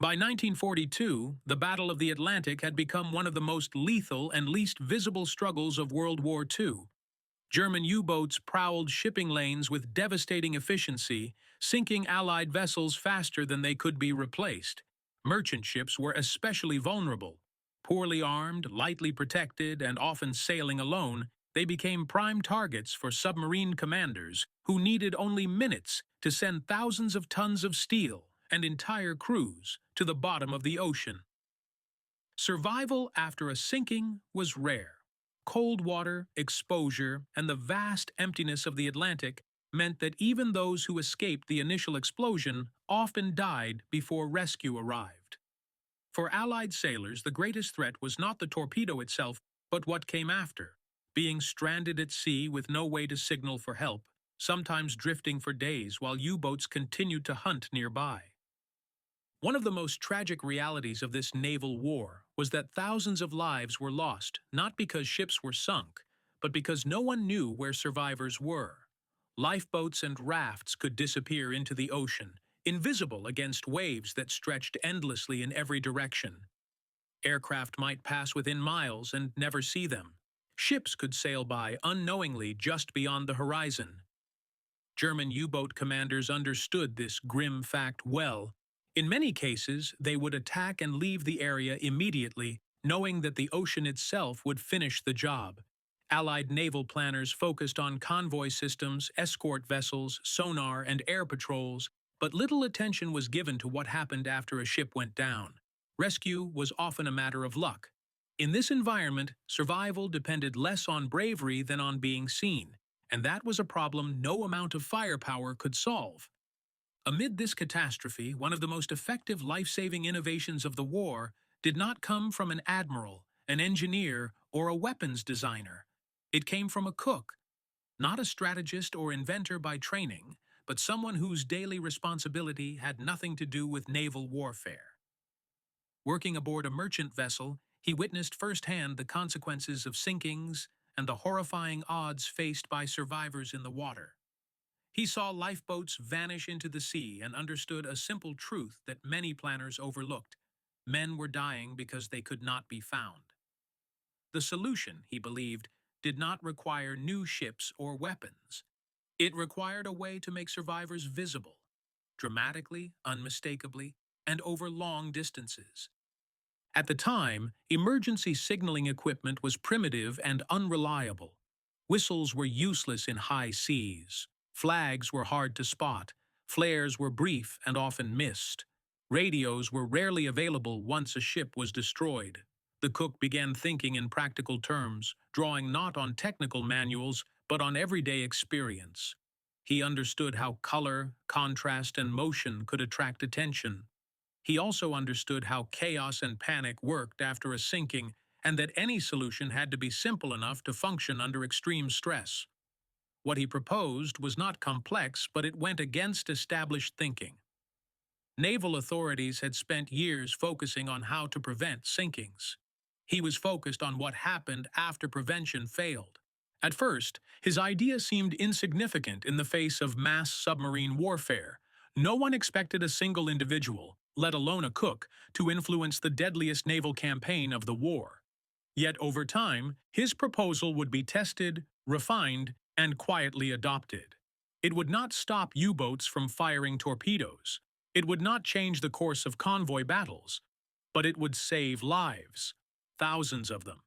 By 1942, the Battle of the Atlantic had become one of the most lethal and least visible struggles of World War II. German U-boats prowled shipping lanes with devastating efficiency, sinking Allied vessels faster than they could be replaced. Merchant ships were especially vulnerable. Poorly armed, lightly protected, and often sailing alone, they became prime targets for submarine commanders who needed only minutes to send thousands of tons of steel and entire crews to the bottom of the ocean. Survival after a sinking was rare. Cold water, exposure, and the vast emptiness of the Atlantic meant that even those who escaped the initial explosion often died before rescue arrived. For Allied sailors, the greatest threat was not the torpedo itself, but what came after. Being stranded at sea with no way to signal for help, sometimes drifting for days while U-boats continued to hunt nearby. One of the most tragic realities of this naval war was that thousands of lives were lost, not because ships were sunk, but because no one knew where survivors were. Lifeboats and rafts could disappear into the ocean, invisible against waves that stretched endlessly in every direction. Aircraft might pass within miles and never see them. Ships could sail by unknowingly just beyond the horizon. German U-boat commanders understood this grim fact well. In many cases, they would attack and leave the area immediately, knowing that the ocean itself would finish the job. Allied naval planners focused on convoy systems, escort vessels, sonar, and air patrols, but little attention was given to what happened after a ship went down. Rescue was often a matter of luck. In this environment, survival depended less on bravery than on being seen, and that was a problem no amount of firepower could solve. Amid this catastrophe, one of the most effective life-saving innovations of the war did not come from an admiral, an engineer, or a weapons designer. It came from a cook, not a strategist or inventor by training, but someone whose daily responsibility had nothing to do with naval warfare. Working aboard a merchant vessel, he witnessed firsthand the consequences of sinkings and the horrifying odds faced by survivors in the water. He saw lifeboats vanish into the sea and understood a simple truth that many planners overlooked. Men were dying because they could not be found. The solution, he believed, did not require new ships or weapons. It required a way to make survivors visible, dramatically, unmistakably, and over long distances. At the time, emergency signaling equipment was primitive and unreliable. Whistles were useless in high seas. Flags were hard to spot. Flares were brief and often missed. Radios were rarely available once a ship was destroyed. The cook began thinking in practical terms, drawing not on technical manuals, but on everyday experience. He understood how color, contrast, and motion could attract attention. He also understood how chaos and panic worked after a sinking, and that any solution had to be simple enough to function under extreme stress. What he proposed was not complex, but it went against established thinking. Naval authorities had spent years focusing on how to prevent sinkings. He was focused on what happened after prevention failed. At first, his idea seemed insignificant in the face of mass submarine warfare. No one expected a single individual, let alone a cook, to influence the deadliest naval campaign of the war. Yet over time, his proposal would be tested, refined, and quietly adopted. It would not stop U-boats from firing torpedoes. It would not change the course of convoy battles. But it would save lives, thousands of them.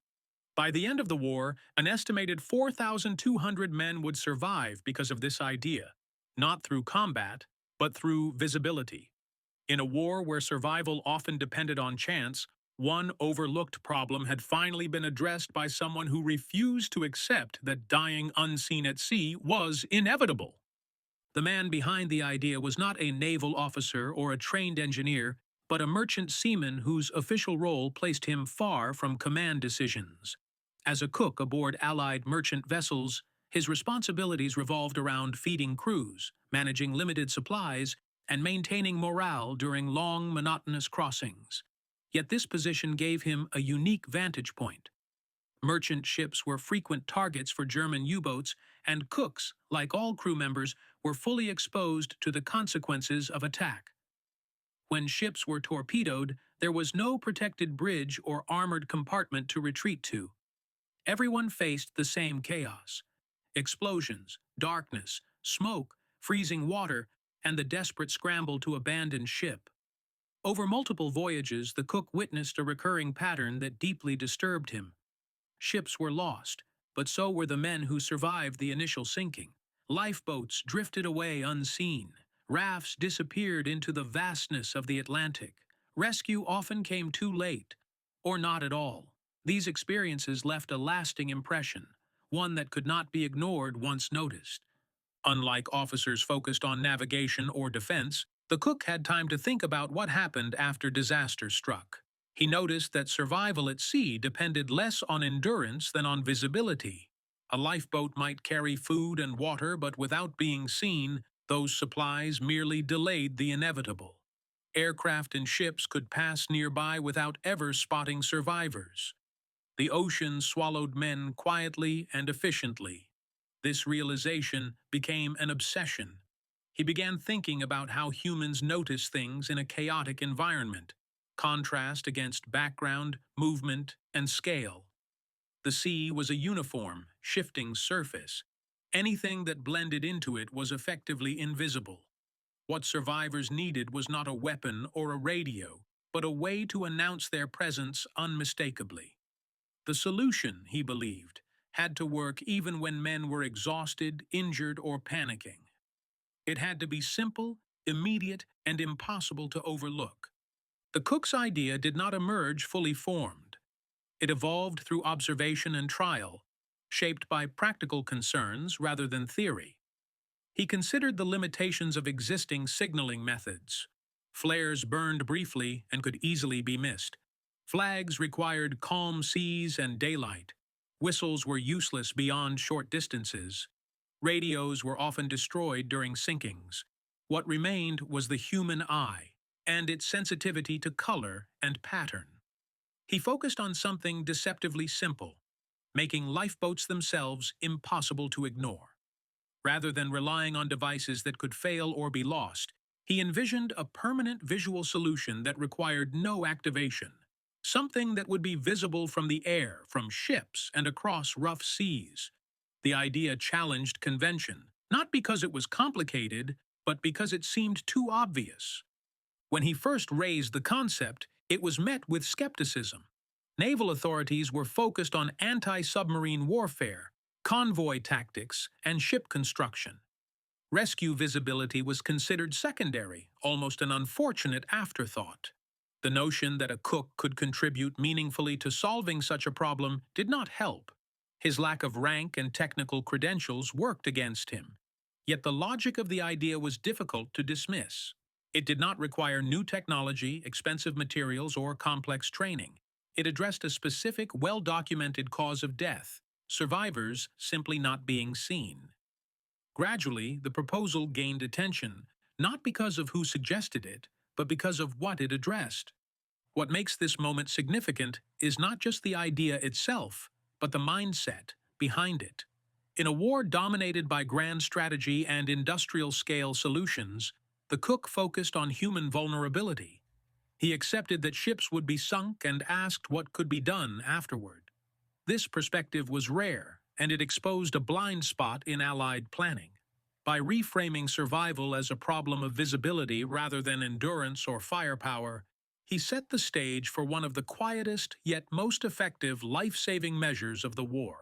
By the end of the war, an estimated 4,200 men would survive because of this idea, not through combat, but through visibility. In a war where survival often depended on chance, one overlooked problem had finally been addressed by someone who refused to accept that dying unseen at sea was inevitable. The man behind the idea was not a naval officer or a trained engineer, but a merchant seaman whose official role placed him far from command decisions. As a cook aboard Allied merchant vessels, his responsibilities revolved around feeding crews, managing limited supplies, and maintaining morale during long, monotonous crossings. Yet this position gave him a unique vantage point. Merchant ships were frequent targets for German U-boats, and cooks, like all crew members, were fully exposed to the consequences of attack. When ships were torpedoed, there was no protected bridge or armored compartment to retreat to. Everyone faced the same chaos: explosions, darkness, smoke, freezing water, and the desperate scramble to abandon ship. Over multiple voyages, the cook witnessed a recurring pattern that deeply disturbed him. Ships were lost, but so were the men who survived the initial sinking. Lifeboats drifted away unseen. Rafts disappeared into the vastness of the Atlantic. Rescue often came too late, or not at all. These experiences left a lasting impression, one that could not be ignored once noticed. Unlike officers focused on navigation or defense, the cook had time to think about what happened after disaster struck. He noticed that survival at sea depended less on endurance than on visibility. A lifeboat might carry food and water, but without being seen, those supplies merely delayed the inevitable. Aircraft and ships could pass nearby without ever spotting survivors. The ocean swallowed men quietly and efficiently. This realization became an obsession. He began thinking about how humans notice things in a chaotic environment: contrast against background, movement, and scale. The sea was a uniform, shifting surface. Anything that blended into it was effectively invisible. What survivors needed was not a weapon or a radio, but a way to announce their presence unmistakably. The solution, he believed, had to work even when men were exhausted, injured, or panicking. It had to be simple, immediate, and impossible to overlook. The cook's idea did not emerge fully formed. It evolved through observation and trial, shaped by practical concerns rather than theory. He considered the limitations of existing signaling methods. Flares burned briefly and could easily be missed. Flags required calm seas and daylight. Whistles were useless beyond short distances. Radios were often destroyed during sinkings. What remained was the human eye, and its sensitivity to color and pattern. He focused on something deceptively simple: making lifeboats themselves impossible to ignore. Rather than relying on devices that could fail or be lost, he envisioned a permanent visual solution that required no activation. Something that would be visible from the air, from ships, and across rough seas. The idea challenged convention, not because it was complicated, but because it seemed too obvious. When he first raised the concept, it was met with skepticism. Naval authorities were focused on anti-submarine warfare, convoy tactics, and ship construction. Rescue visibility was considered secondary, almost an unfortunate afterthought. The notion that a cook could contribute meaningfully to solving such a problem did not help. His lack of rank and technical credentials worked against him. Yet the logic of the idea was difficult to dismiss. It did not require new technology, expensive materials, or complex training. It addressed a specific, well-documented cause of death: survivors simply not being seen. Gradually, the proposal gained attention, not because of who suggested it, but because of what it addressed. What makes this moment significant is not just the idea itself, but the mindset behind it. In a war dominated by grand strategy and industrial-scale solutions, the cook focused on human vulnerability. He accepted that ships would be sunk and asked what could be done afterward. This perspective was rare, and it exposed a blind spot in Allied planning. By reframing survival as a problem of visibility rather than endurance or firepower, he set the stage for one of the quietest yet most effective life-saving measures of the war.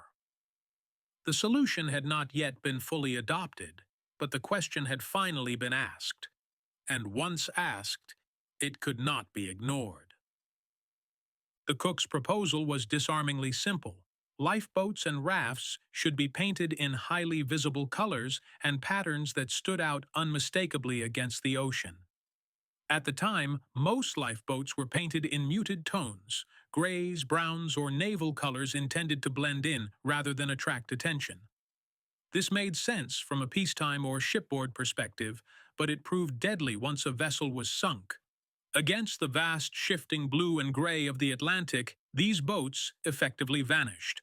The solution had not yet been fully adopted, but the question had finally been asked. And once asked, it could not be ignored. The cook's proposal was disarmingly simple. Lifeboats and rafts should be painted in highly visible colors and patterns that stood out unmistakably against the ocean. At the time, most lifeboats were painted in muted tones: grays, browns, or naval colors intended to blend in rather than attract attention. This made sense from a peacetime or shipboard perspective, but it proved deadly once a vessel was sunk. Against the vast shifting blue and gray of the Atlantic, these boats effectively vanished.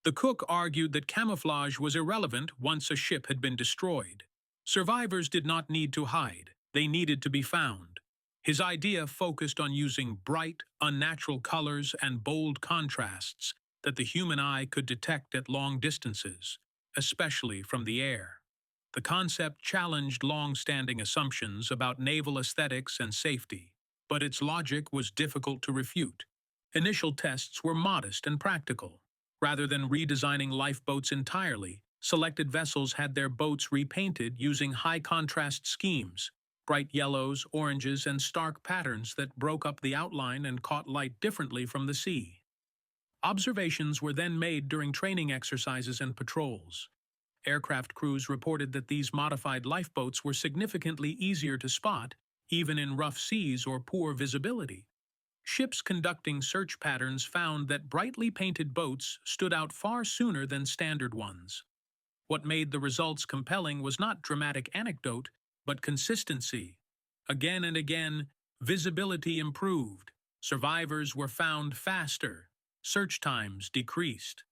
The cook argued that camouflage was irrelevant once a ship had been destroyed. Survivors did not need to hide, they needed to be found. His idea focused on using bright, unnatural colors and bold contrasts that the human eye could detect at long distances, especially from the air. The concept challenged long-standing assumptions about naval aesthetics and safety, but its logic was difficult to refute. Initial tests were modest and practical. Rather than redesigning lifeboats entirely, selected vessels had their boats repainted using high-contrast schemes, bright yellows, oranges, and stark patterns that broke up the outline and caught light differently from the sea. Observations were then made during training exercises and patrols. Aircraft crews reported that these modified lifeboats were significantly easier to spot, even in rough seas or poor visibility. Ships conducting search patterns found that brightly painted boats stood out far sooner than standard ones. What made the results compelling was not dramatic anecdote, but consistency. Again and again, visibility improved. Survivors were found faster. Search times decreased.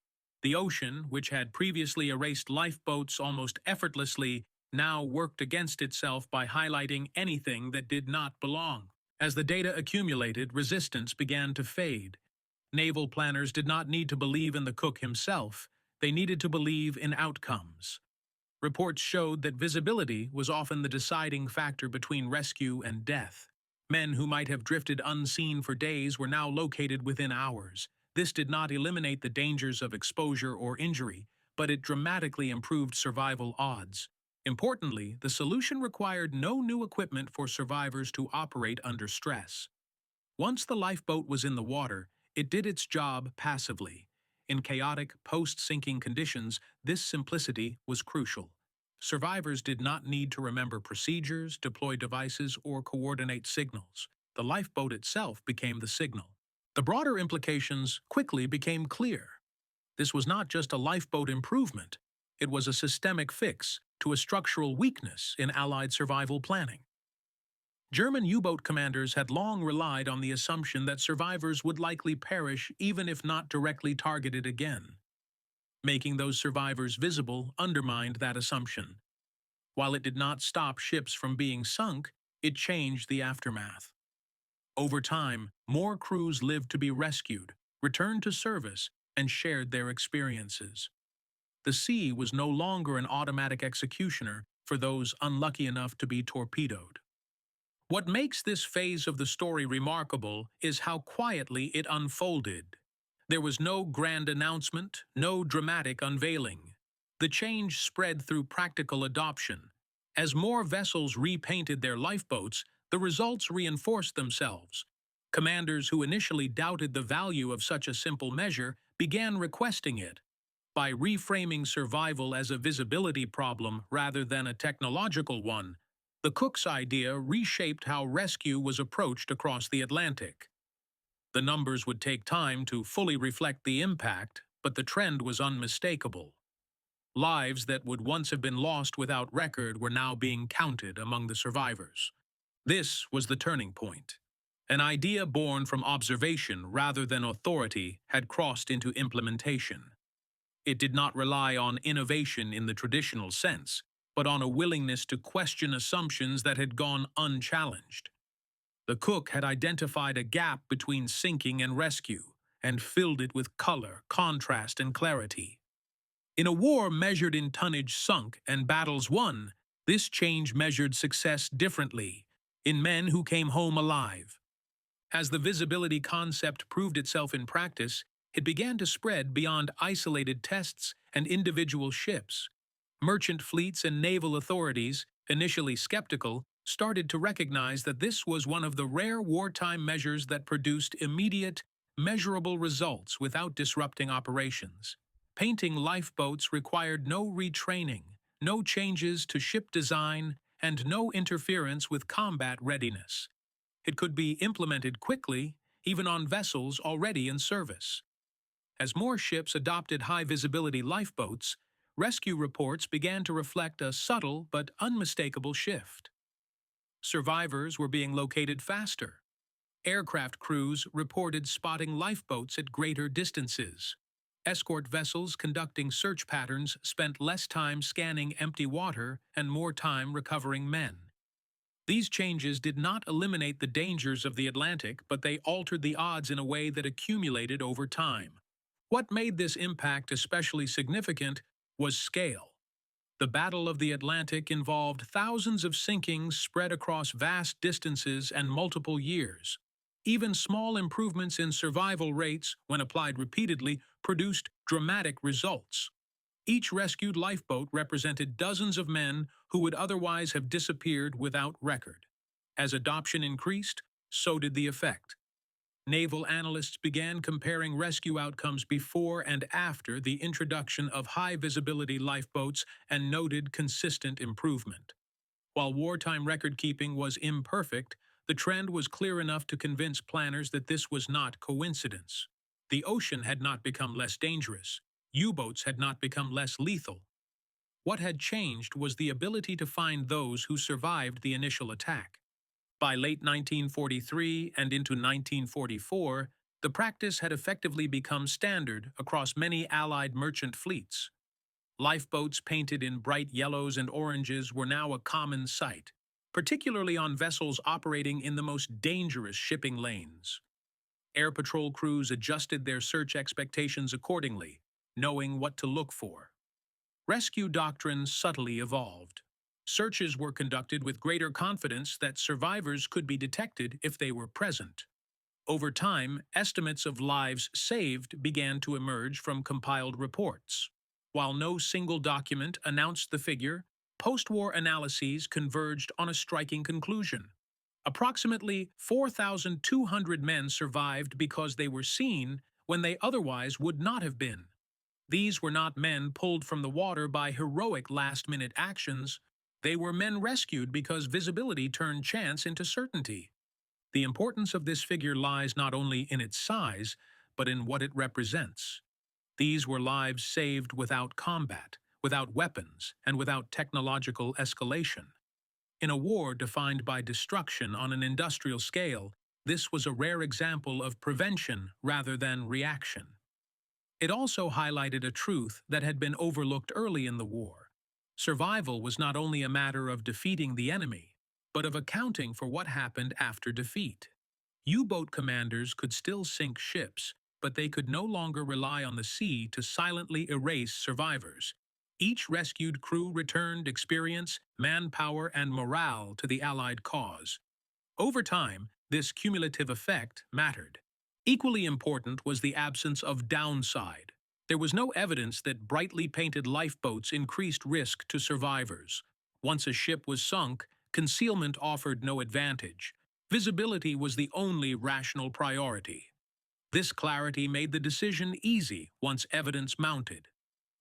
The ocean, which had previously erased lifeboats almost effortlessly, now worked against itself by highlighting anything that did not belong. As the data accumulated, resistance began to fade. Naval planners did not need to believe in the cook himself, they needed to believe in outcomes. Reports showed that visibility was often the deciding factor between rescue and death. Men who might have drifted unseen for days were now located within hours. This did not eliminate the dangers of exposure or injury, but it dramatically improved survival odds. Importantly, the solution required no new equipment for survivors to operate under stress. Once the lifeboat was in the water, it did its job passively. In chaotic, post-sinking conditions, this simplicity was crucial. Survivors did not need to remember procedures, deploy devices, or coordinate signals. The lifeboat itself became the signal. The broader implications quickly became clear. This was not just a lifeboat improvement, it was a systemic fix to a structural weakness in Allied survival planning. German U-boat commanders had long relied on the assumption that survivors would likely perish even if not directly targeted again. Making those survivors visible undermined that assumption. While it did not stop ships from being sunk, it changed the aftermath. Over time, more crews lived to be rescued, returned to service, and shared their experiences. The sea was no longer an automatic executioner for those unlucky enough to be torpedoed. What makes this phase of the story remarkable is how quietly it unfolded. There was no grand announcement, no dramatic unveiling. The change spread through practical adoption. As more vessels repainted their lifeboats, the results reinforced themselves. Commanders who initially doubted the value of such a simple measure began requesting it. By reframing survival as a visibility problem rather than a technological one, the cook's idea reshaped how rescue was approached across the Atlantic. The numbers would take time to fully reflect the impact, but the trend was unmistakable. Lives that would once have been lost without record were now being counted among the survivors. This was the turning point. An idea born from observation rather than authority had crossed into implementation. It did not rely on innovation in the traditional sense, but on a willingness to question assumptions that had gone unchallenged. The cook had identified a gap between sinking and rescue, and filled it with color, contrast, and clarity. In a war measured in tonnage sunk and battles won, this change measured success differently, in men who came home alive. As the visibility concept proved itself in practice, it began to spread beyond isolated tests and individual ships. Merchant fleets and naval authorities, initially skeptical, started to recognize that this was one of the rare wartime measures that produced immediate, measurable results without disrupting operations. Painting lifeboats required no retraining, no changes to ship design, and no interference with combat readiness. It could be implemented quickly, even on vessels already in service. As more ships adopted high-visibility lifeboats, rescue reports began to reflect a subtle but unmistakable shift. Survivors were being located faster. Aircraft crews reported spotting lifeboats at greater distances. Escort vessels conducting search patterns spent less time scanning empty water and more time recovering men. These changes did not eliminate the dangers of the Atlantic, but they altered the odds in a way that accumulated over time. What made this impact especially significant was scale. The Battle of the Atlantic involved thousands of sinkings spread across vast distances and multiple years. Even small improvements in survival rates, when applied repeatedly, produced dramatic results. Each rescued lifeboat represented dozens of men who would otherwise have disappeared without record. As adoption increased, so did the effect. Naval analysts began comparing rescue outcomes before and after the introduction of high-visibility lifeboats and noted consistent improvement. While wartime record-keeping was imperfect, the trend was clear enough to convince planners that this was not coincidence. The ocean had not become less dangerous. U-boats had not become less lethal. What had changed was the ability to find those who survived the initial attack. By late 1943 and into 1944, the practice had effectively become standard across many Allied merchant fleets. Lifeboats painted in bright yellows and oranges were now a common sight, particularly on vessels operating in the most dangerous shipping lanes. Air Patrol crews adjusted their search expectations accordingly, knowing what to look for. Rescue doctrines subtly evolved. Searches were conducted with greater confidence that survivors could be detected if they were present. Over time, estimates of lives saved began to emerge from compiled reports. While no single document announced the figure, post-war analyses converged on a striking conclusion. Approximately 4,200 men survived because they were seen when they otherwise would not have been. These were not men pulled from the water by heroic last-minute actions. They were men rescued because visibility turned chance into certainty. The importance of this figure lies not only in its size, but in what it represents. These were lives saved without combat, without weapons, and without technological escalation. In a war defined by destruction on an industrial scale, this was a rare example of prevention rather than reaction. It also highlighted a truth that had been overlooked early in the war. Survival was not only a matter of defeating the enemy, but of accounting for what happened after defeat. U-boat commanders could still sink ships, but they could no longer rely on the sea to silently erase survivors. Each rescued crew returned experience, manpower, and morale to the Allied cause. Over time, this cumulative effect mattered. Equally important was the absence of downside. There was no evidence that brightly painted lifeboats increased risk to survivors. Once a ship was sunk, concealment offered no advantage. Visibility was the only rational priority. This clarity made the decision easy once evidence mounted.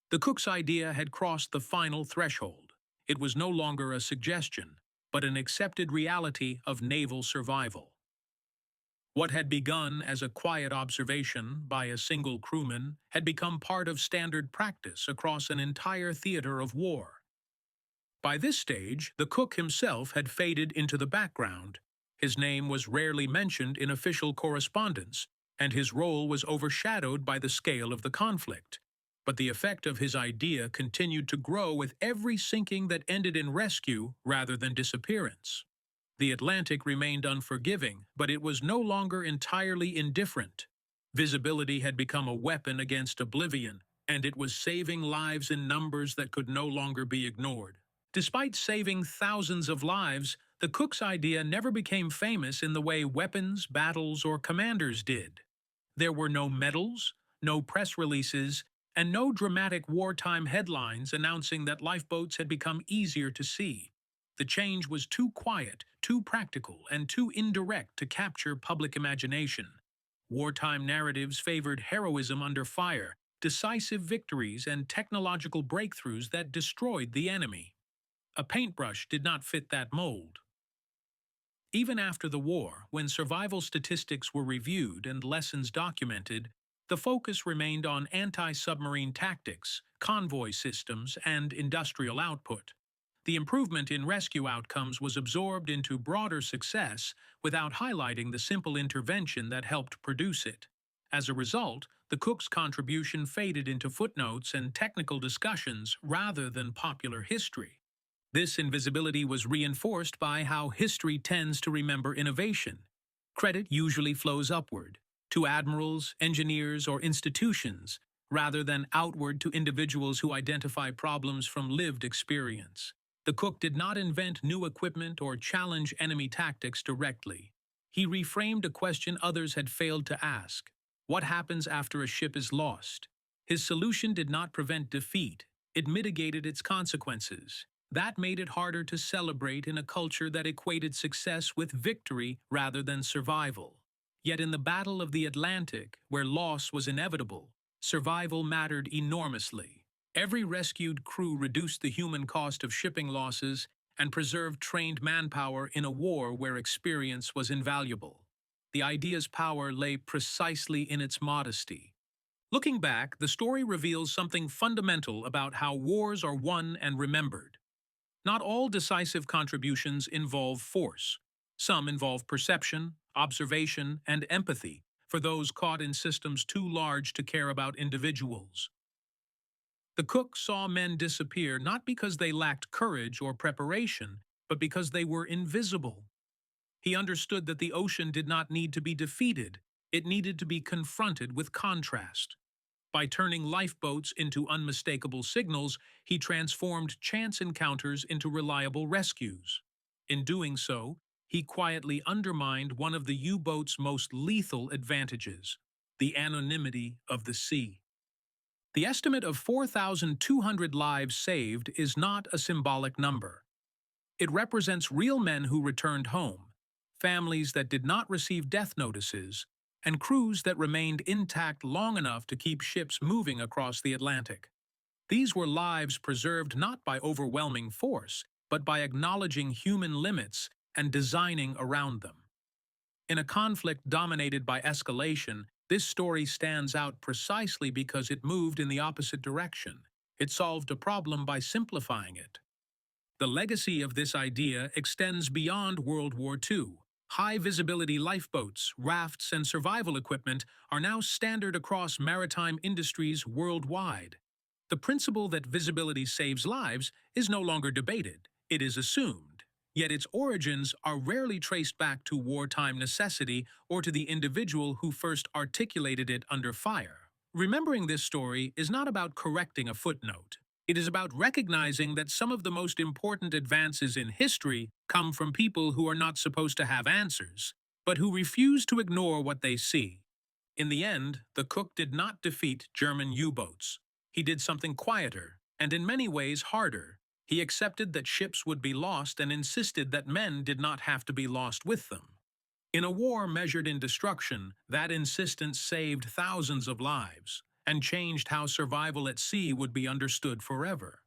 The cook's idea had crossed the final threshold. It was no longer a suggestion, but an accepted reality of naval survival. What had begun as a quiet observation by a single crewman had become part of standard practice across an entire theater of war. By this stage, the cook himself had faded into the background. His name was rarely mentioned in official correspondence, and his role was overshadowed by the scale of the conflict. But the effect of his idea continued to grow with every sinking that ended in rescue rather than disappearance. The Atlantic remained unforgiving, but it was no longer entirely indifferent. Visibility had become a weapon against oblivion, and it was saving lives in numbers that could no longer be ignored. Despite saving thousands of lives, the cook's idea never became famous in the way weapons, battles, or commanders did. There were no medals, no press releases, and no dramatic wartime headlines announcing that lifeboats had become easier to see. The change was too quiet, too practical, and too indirect to capture public imagination. Wartime narratives favored heroism under fire, decisive victories, and technological breakthroughs that destroyed the enemy. A paintbrush did not fit that mold. Even after the war, when survival statistics were reviewed and lessons documented, the focus remained on anti-submarine tactics, convoy systems, and industrial output. The improvement in rescue outcomes was absorbed into broader success without highlighting the simple intervention that helped produce it. As a result, the cook's contribution faded into footnotes and technical discussions rather than popular history. This invisibility was reinforced by how history tends to remember innovation. Credit usually flows upward, to admirals, engineers, or institutions, rather than outward to individuals who identify problems from lived experience. The cook did not invent new equipment or challenge enemy tactics directly. He reframed a question others had failed to ask. What happens after a ship is lost? His solution did not prevent defeat. It mitigated its consequences. That made it harder to celebrate in a culture that equated success with victory rather than survival. Yet in the Battle of the Atlantic, where loss was inevitable, survival mattered enormously. Every rescued crew reduced the human cost of shipping losses and preserved trained manpower in a war where experience was invaluable. The idea's power lay precisely in its modesty. Looking back, the story reveals something fundamental about how wars are won and remembered. Not all decisive contributions involve force. Some involve perception, observation, and empathy for those caught in systems too large to care about individuals. The cook saw men disappear not because they lacked courage or preparation, but because they were invisible. He understood that the ocean did not need to be defeated, it needed to be confronted with contrast. By turning lifeboats into unmistakable signals, he transformed chance encounters into reliable rescues. In doing so, he quietly undermined one of the U-boat's most lethal advantages, the anonymity of the sea. The estimate of 4,200 lives saved is not a symbolic number. It represents real men who returned home, families that did not receive death notices, and crews that remained intact long enough to keep ships moving across the Atlantic. These were lives preserved not by overwhelming force, but by acknowledging human limits and designing around them. In a conflict dominated by escalation, this story stands out precisely because it moved in the opposite direction. It solved a problem by simplifying it. The legacy of this idea extends beyond World War II. High-visibility lifeboats, rafts, and survival equipment are now standard across maritime industries worldwide. The principle that visibility saves lives is no longer debated, it is assumed. Yet its origins are rarely traced back to wartime necessity or to the individual who first articulated it under fire. Remembering this story is not about correcting a footnote. It is about recognizing that some of the most important advances in history come from people who are not supposed to have answers, but who refuse to ignore what they see. In the end, the cook did not defeat German U-boats. He did something quieter, and in many ways harder. He accepted that ships would be lost and insisted that men did not have to be lost with them. In a war measured in destruction, that insistence saved thousands of lives and changed how survival at sea would be understood forever.